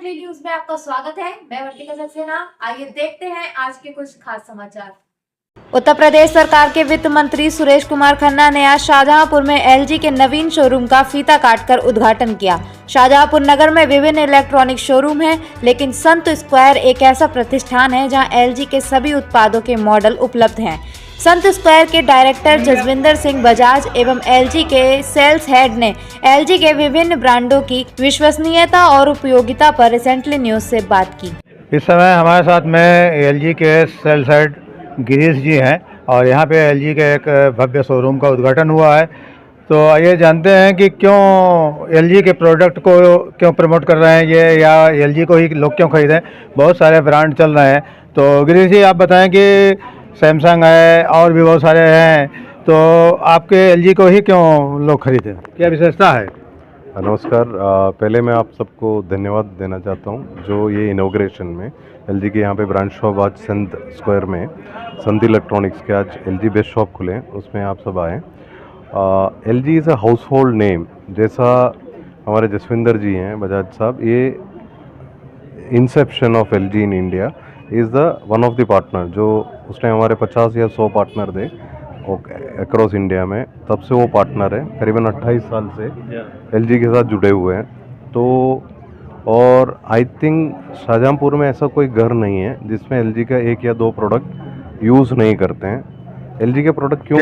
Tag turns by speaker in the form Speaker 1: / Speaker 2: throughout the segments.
Speaker 1: Monthly news में आपका स्वागत है। मैं वर्तिका सक्सेना। आइए देखते हैं आज के कुछ खास समाचार। उत्तर प्रदेश सरकार के वित्त मंत्री सुरेश कुमार खन्ना ने आज शाहजहांपुर में एलजी के नवीन शोरूम का फीता काटकर उद्घाटन किया। शाहजहांपुर नगर में विभिन्न इलेक्ट्रॉनिक शोरूम हैं, लेकिन संत स्क्वायर एक ऐसा प्रतिष्ठान है जहां एलजी के सभी उत्पादों के मॉडल उपलब्ध हैं। संत स्क्वायर के डायरेक्टर जसविंदर सिंह बजाज एवं एलजी के सेल्स हेड ने एलजी के विभिन्न ब्रांडों की विश्वसनीयता और उपयोगिता पर रिसेंटली न्यूज से बात की।
Speaker 2: इस समय हमारे साथ में एलजी के सेल्स हेड गिरीश जी हैं और यहाँ पे एलजी के एक भव्य शोरूम का उद्घाटन हुआ है। तो आइए जानते हैं कि क्यों एलजी के प्रोडक्ट को क्यों प्रमोट कर रहे हैं ये, या एलजी को ही लोग क्यों खरीदें। बहुत सारे ब्रांड चल रहे हैं। तो गिरीश जी आप बताएं कि सैमसंग है और भी बहुत सारे हैं, तो आपके एलजी को ही क्यों लोग खरीदें, क्या विशेषता है?
Speaker 3: नमस्कार। पहले मैं आप सबको धन्यवाद देना चाहता हूं जो ये इनॉग्रेशन में एलजी के यहाँ पे ब्रांच शॉप आज संत स्क्वायर में संत इलेक्ट्रॉनिक्स के आज एलजी बेस्ट शॉप खुले हैं, उसमें आप सब आए। LG is a house hold name, जैसा हमारे जसविंदर जी हैं बजाज साहब, ये Inception of LG in India is the one of the partner. जो उस टाइम हमारे 50 या 100 पार्टनर थे अक्रॉस इंडिया में, तब से वो पार्टनर है। करीबन 28 साल से एलजी के साथ जुड़े हुए हैं। तो और आई थिंक शाहजहांपुर में ऐसा कोई घर नहीं है जिसमें एलजी का एक या दो प्रोडक्ट यूज़ नहीं करते हैं। एलजी के प्रोडक्ट क्यों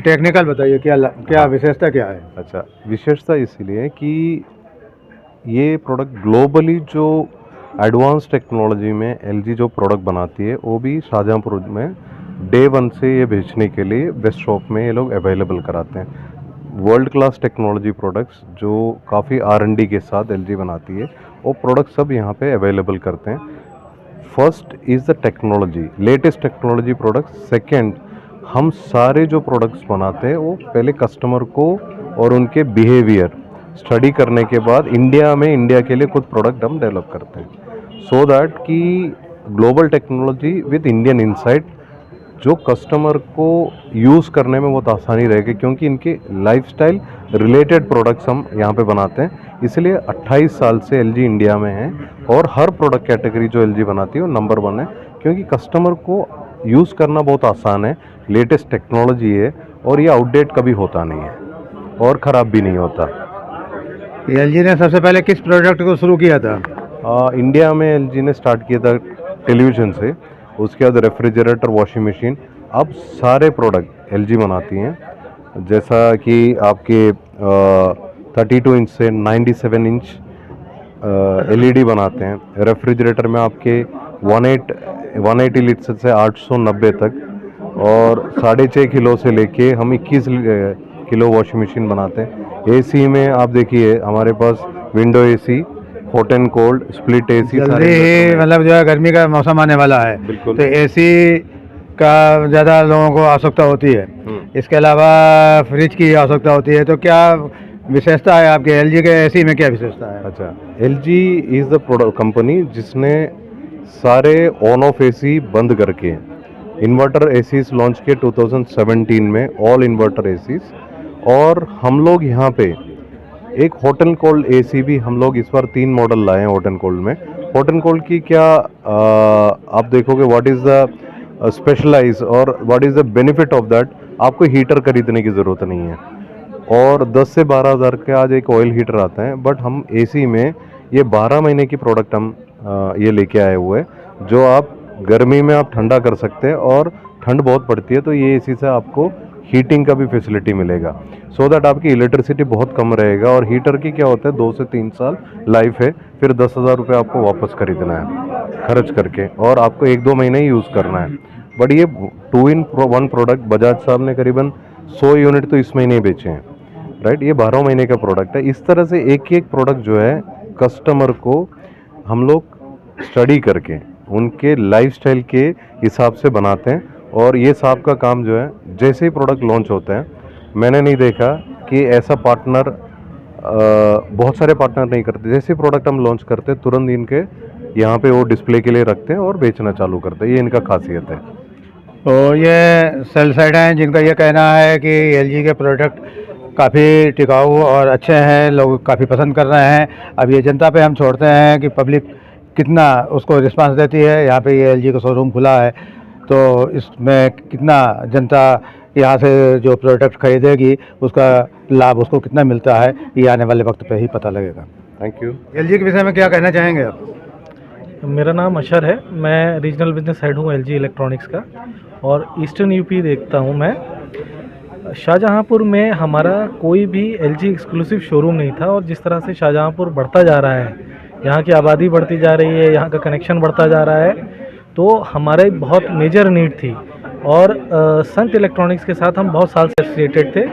Speaker 2: टेक्निकल बताइए, क्या विशेषता क्या है?
Speaker 3: अच्छा, विशेषता इसीलिए कि ये प्रोडक्ट ग्लोबली जो एडवांस टेक्नोलॉजी में एलजी जो प्रोडक्ट बनाती है वो भी शाहजहांपुर में डे वन से ये बेचने के लिए बेस्ट शॉप में ये लोग अवेलेबल कराते हैं। वर्ल्ड क्लास टेक्नोलॉजी प्रोडक्ट्स जो काफ़ी R&D के साथ एलजी बनाती है, वो प्रोडक्ट्स सब यहाँ पे अवेलेबल करते हैं। First is the technology, latest technology products. Second, हम सारे जो प्रोडक्ट्स बनाते हैं वो पहले कस्टमर को और उनके बिहेवियर स्टडी करने के बाद इंडिया के लिए खुद प्रोडक्ट हम डेवलप करते हैं, सो दैट कि global technology with Indian insight जो कस्टमर को यूज़ करने में बहुत आसानी रहेगी, क्योंकि इनके लाइफस्टाइल रिलेटेड प्रोडक्ट्स हम यहाँ पे बनाते हैं। इसलिए 28 साल से एलजी इंडिया में है और हर प्रोडक्ट कैटेगरी जो एलजी बनाती है वो नंबर 1 है, क्योंकि कस्टमर को यूज़ करना बहुत आसान है, लेटेस्ट टेक्नोलॉजी है और ये आउटडेट कभी होता नहीं है और ख़राब भी नहीं होता।
Speaker 2: एलजी ने सबसे पहले किस प्रोडक्ट को शुरू किया था?
Speaker 3: इंडिया में एलजी ने स्टार्ट किया था टेलीविज़न से, उसके बाद रेफ्रिजरेटर, वॉशिंग मशीन। अब सारे प्रोडक्ट एलजी बनाती हैं, जैसा कि आपके 32 इंच से 97 इंच एलईडी बनाते हैं। रेफ्रिजरेटर में आपके 180 लीटर से 890 तक, और 6.5 किलो से लेके हम 21 किलो वॉशिंग मशीन बनाते हैं। एसी में आप देखिए हमारे पास window AC, hot and cold, split AC,
Speaker 2: मतलब जो है गर्मी का मौसम आने वाला है,
Speaker 3: बिल्कुल,
Speaker 2: तो एसी का ज़्यादा लोगों को आवश्यकता होती है। इसके अलावा फ्रिज की आवश्यकता होती है। तो क्या विशेषता है आपके एलजी के एसी में, क्या विशेषता है?
Speaker 3: अच्छा, LG is the product company जिसने सारे ऑन ऑफ एसी बंद करके इन्वर्टर एसीज लॉन्च किए 2017 में, ऑल इन्वर्टर एसीज। और हम लोग यहाँ पे एक हॉट एंड कोल्ड एसी भी हम लोग इस बार 3 मॉडल लाए हैं हॉट एंड कोल्ड में। हॉट एंड कोल्ड की क्या आप देखोगे व्हाट इज़ द स्पेशलाइज और what is the benefit of that, आपको हीटर खरीदने की ज़रूरत नहीं है। और 10 से 12 हज़ार के आज एक ऑयल हीटर आता है, बट हम एसी में ये 12 महीने की प्रोडक्ट हम ये लेके आए हुए हैं, जो आप गर्मी में आप ठंडा कर सकते हैं, और ठंड बहुत पड़ती है तो ये एसी से आपको हीटिंग का भी फैसिलिटी मिलेगा, सो दैट आपकी इलेक्ट्रिसिटी बहुत कम रहेगा। और हीटर की क्या होता है 2 से 3 साल लाइफ है, फिर 10,000 रुपये आपको वापस खरीदना है खर्च करके, और आपको 1-2 महीने ही यूज़ करना है। बट ये 2-in-1 प्रोडक्ट बजाज साहब ने करीबन 100 यूनिट तो इस महीने ही बेचे हैं, राइट। ये 12 महीने का प्रोडक्ट है। इस तरह से एक एक प्रोडक्ट जो है कस्टमर को हम लोग स्टडी करके उनके लाइफस्टाइल के हिसाब से बनाते हैं। और ये साहब का काम जो है, जैसे ही प्रोडक्ट लॉन्च होते हैं, मैंने नहीं देखा कि ऐसा पार्टनर, बहुत सारे पार्टनर नहीं करते। जैसे प्रोडक्ट हम लॉन्च करते हैं तुरंत इनके यहाँ पे वो डिस्प्ले के लिए रखते हैं और बेचना चालू करते हैं, ये इनका खासियत है।
Speaker 2: तो ये सेल साइड हैं जिनका ये कहना है कि एलजी के प्रोडक्ट काफ़ी टिकाऊ और अच्छे हैं, लोग काफ़ी पसंद कर रहे हैं। अब ये जनता पे हम छोड़ते हैं कि पब्लिक कितना उसको रिस्पांस देती है। यहाँ पे ये एलजी का शोरूम खुला है, तो इसमें कितना जनता यहाँ से जो प्रोडक्ट खरीदेगी उसका लाभ उसको कितना मिलता है, ये आने वाले वक्त पे ही पता लगेगा।
Speaker 3: Thank you.
Speaker 2: एलजी के विषय में क्या कहना चाहेंगे आप?
Speaker 4: मेरा नाम अशर है, मैं रीजनल बिजनेस हेड हूँ एलजी इलेक्ट्रॉनिक्स का, और ईस्टर्न यूपी देखता हूँ मैं। शाहजहाँपुर में हमारा कोई भी एलजी एक्सक्लूसिव शोरूम नहीं था, और जिस तरह से शाहजहाँपुर बढ़ता जा रहा है, यहाँ की आबादी बढ़ती जा रही है, यहाँ का कनेक्शन बढ़ता जा रहा है, तो हमारे बहुत मेजर नीड थी। और संत इलेक्ट्रॉनिक्स के साथ हम बहुत साल से एसोसिएटेड थे,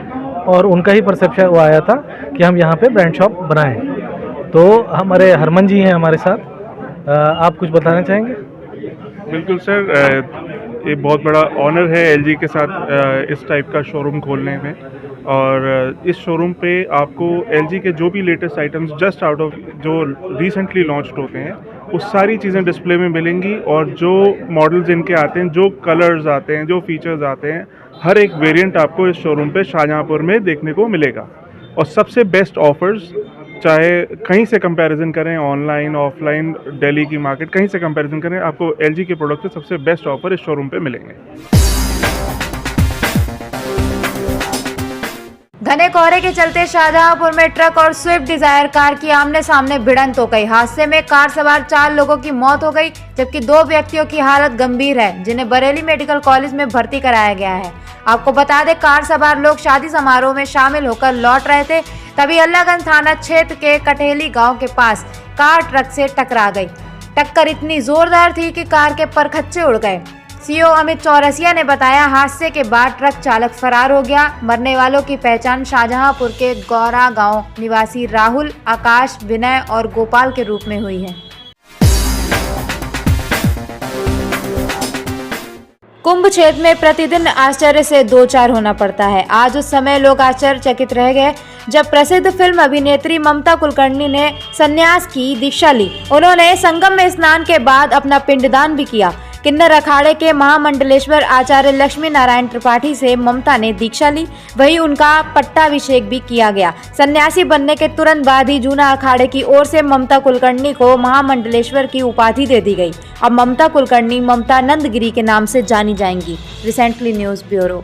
Speaker 4: और उनका ही परसेप्शन वो आया था कि हम यहाँ पे ब्रांड शॉप बनाएं। तो हमारे हरमन जी हैं हमारे साथ, आप कुछ बताना चाहेंगे?
Speaker 5: बिल्कुल सर, ये बहुत बड़ा ऑनर है एलजी के साथ इस टाइप का शोरूम खोलने में। और इस शोरूम पे आपको एलजी के जो भी latest items just out of जो रिसेंटली लॉन्च्ड होते हैं वो सारी चीज़ें डिस्प्ले में मिलेंगी, और जो मॉडल्स इनके आते हैं, जो कलर्स आते हैं, जो फीचर्स आते हैं, हर एक वेरिएंट आपको इस शोरूम पे शाहजहाँपुर में देखने को मिलेगा। और सबसे बेस्ट ऑफर्स, चाहे कहीं से कंपैरिजन करें, ऑनलाइन ऑफलाइन, दिल्ली की मार्केट कहीं से कंपैरिजन करें, आपको एलजी के प्रोडक्ट से सबसे बेस्ट ऑफर इस शोरूम पे मिलेंगे।
Speaker 1: घने कोहरे के चलते शाहजहाँपुर में ट्रक और स्विफ्ट डिजायर कार की आमने सामने भिड़ंत हो गई। हादसे में कार सवार 4 लोगों की मौत हो गई, जबकि 2 व्यक्तियों की हालत गंभीर है, जिन्हें बरेली मेडिकल कॉलेज में भर्ती कराया गया है। आपको बता दें, कार सवार लोग शादी समारोह में शामिल होकर लौट रहे थे, तभी अल्लाहगंज थाना क्षेत्र के कटेली गांव के पास कार ट्रक से टकरा गई। टक्कर इतनी जोरदार थी कि कार के परखच्चे उड़ गए। सीओ अमित चौरसिया ने बताया, हादसे के बाद ट्रक चालक फरार हो गया। मरने वालों की पहचान शाहजहाँपुर के गौरा गांव निवासी राहुल, आकाश, विनय और गोपाल के रूप में हुई है। कुंभ क्षेत्र में प्रतिदिन आश्चर्य से दो चार होना पड़ता है। आज उस समय लोग आश्चर्यचकित रह गए जब प्रसिद्ध फिल्म अभिनेत्री ममता कुलकर्णी ने संन्यास की दीक्षा ली। उन्होंने संगम में स्नान के बाद अपना पिंडदान भी किया। किन्नर अखाड़े के महामंडलेश्वर आचार्य लक्ष्मी नारायण त्रिपाठी से ममता ने दीक्षा ली, वहीं उनका पट्टाभिषेक भी किया गया। सन्यासी बनने के तुरंत बाद ही जूना अखाड़े की ओर से ममता कुलकर्णी को महामंडलेश्वर की उपाधि दे दी गई। अब ममता कुलकर्णी ममता नंदगिरी के नाम से जानी जाएंगी। Recently news bureau.